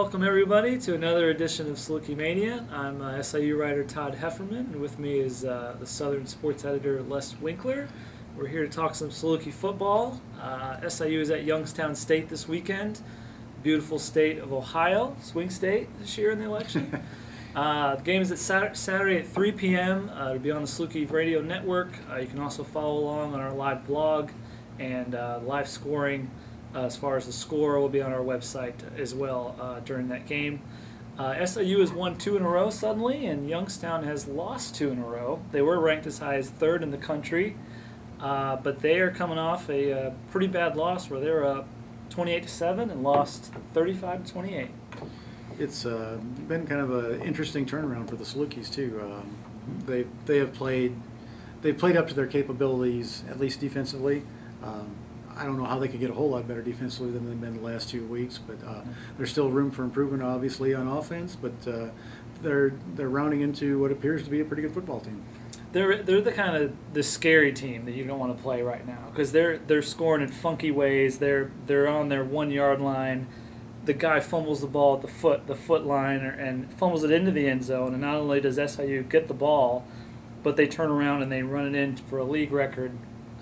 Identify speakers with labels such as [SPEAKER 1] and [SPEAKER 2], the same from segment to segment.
[SPEAKER 1] welcome everybody to another edition of Salukimania. I'm SIU writer Todd Hefferman, and with me is the Southern sports editor Les Winkler. We're here to talk some Saluki football. SIU is at Youngstown State this weekend. Beautiful state of Ohio, swing state this year in the election. The game is at Saturday at 3 p.m. It'll be on the Saluki Radio Network. You can also follow along on our live blog, and live scoring as far as the score will be on our website as well during that game. SIU has won 2 in a row suddenly, and Youngstown has lost 2 in a row. They were ranked as high as 3rd in the country, but they are coming off a pretty bad loss where they were up 28-7 and lost 35-28.
[SPEAKER 2] It's been kind of an interesting turnaround for the Salukis too. They've played up to their capabilities, at least defensively. I don't know how they could get a whole lot better defensively than they've been the last 2 weeks, but there's still room for improvement, obviously, on offense. But they're rounding into what appears to be a pretty good football team.
[SPEAKER 1] They're the kind of the scary team that you don't want to play right now because they're scoring in funky ways. They're on their 1 yard line. The guy fumbles the ball at the foot line, and fumbles it into the end zone. And not only does SIU get the ball, but they turn around and they run it in for a league record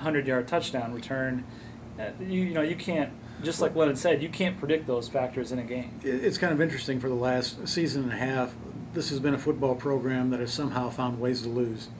[SPEAKER 1] 100-yard touchdown return. You can't, just like Lennon said, you can't predict those factors in a game.
[SPEAKER 2] It's kind of interesting. For the last season and a half, this has been a football program that has somehow found ways to lose,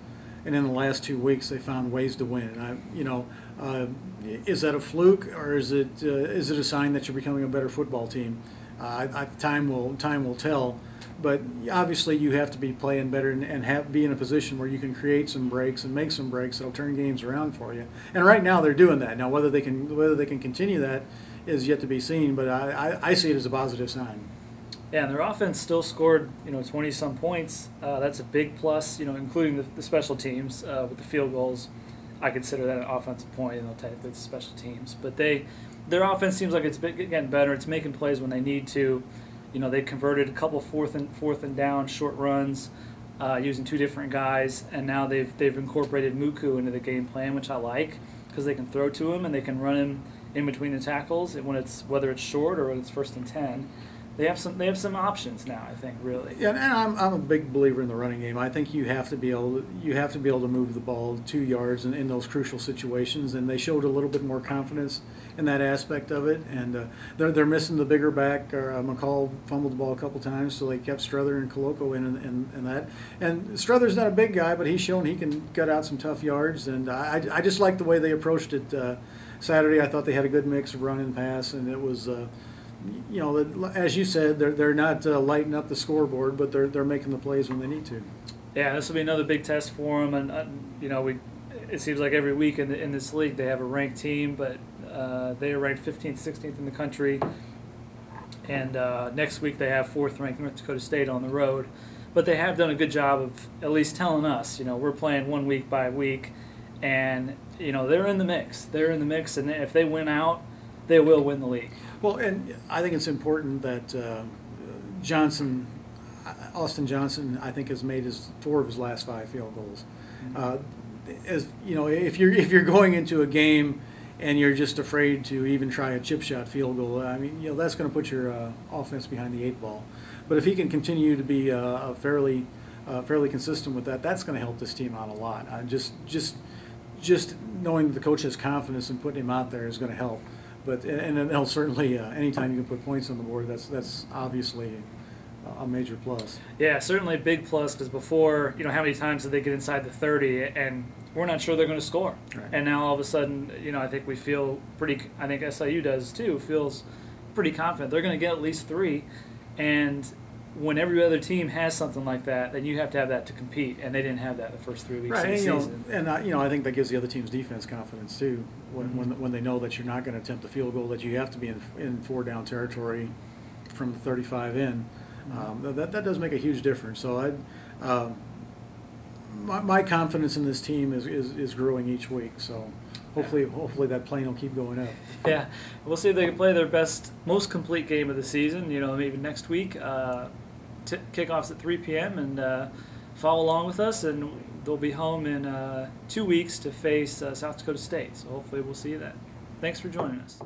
[SPEAKER 2] and in the last 2 weeks they found ways to win. And is that a fluke, or is it a sign that you're becoming a better football team? Time will tell. But obviously, you have to be playing better and be in a position where you can create some breaks and make some breaks that'll turn games around for you. And right now, they're doing that. Now, whether they can continue that is yet to be seen. But I see it as a positive sign.
[SPEAKER 1] Yeah, and their offense still scored 20-some points. That's a big plus. Including the special teams with the field goals. I consider that an offensive point, and they'll technically it's special teams. But their offense seems like it's getting better. It's making plays when they need to. They converted a couple fourth and down short runs using 2 different guys, and now they've incorporated Muku into the game plan, which I like because they can throw to him and they can run him in between the tackles, and whether it's short or when it's 1st and 10. They have some options now, I think, really.
[SPEAKER 2] Yeah, and I'm a big believer in the running game. I think you have to be able to move the ball 2 yards in those crucial situations, and they showed a little bit more confidence in that aspect of it. And they're missing the bigger back. McCall fumbled the ball a couple times, so they kept Struther and Koloko in that. And Struther's not a big guy, but he's shown he can gut out some tough yards. And I just like the way they approached it Saturday. I thought they had a good mix of run and pass, and it was. As you said, they're not lighting up the scoreboard, but they're making the plays when they need to.
[SPEAKER 1] Yeah, this will be another big test for them, and it seems like every week in this league they have a ranked team, but they are ranked 15th, 16th in the country, and next week they have 4th ranked North Dakota State on the road. But they have done a good job of at least telling us, we're playing 1 week by week, and they're in the mix. They're in the mix, and if they win out, they will win the league.
[SPEAKER 2] Well, and I think it's important that Austin Johnson, I think, has made 4 of his last 5 field goals. If you're going into a game and you're just afraid to even try a chip shot field goal, that's going to put your offense behind the 8 ball. But if he can continue to be fairly consistent with that, that's going to help this team out a lot. Just knowing that the coach has confidence in putting him out there is going to help. But and it'll certainly anytime you can put points on the board, that's obviously a major plus.
[SPEAKER 1] Yeah, certainly a big plus because before, how many times did they get inside the 30 and we're not sure they're going to score. Right. And now all of a sudden, I think we feel I think SIU does too, feels pretty confident. They're going to get at least 3, and when every other team has something like that, then you have to have that to compete, and they didn't have that the first 3 weeks of the season.
[SPEAKER 2] I think that gives the other team's defense confidence too, when they know that you're not going to attempt the field goal, that you have to be in 4-down territory from the 35 in. That does make a huge difference. So my confidence in this team is growing each week. So hopefully that plane will keep going up.
[SPEAKER 1] Yeah, we'll see if they can play their most complete game of the season. Maybe next week. Kickoffs at 3 p.m. and follow along with us, and they'll be home in 2 weeks to face South Dakota State. So hopefully we'll see you then. Thanks for joining us.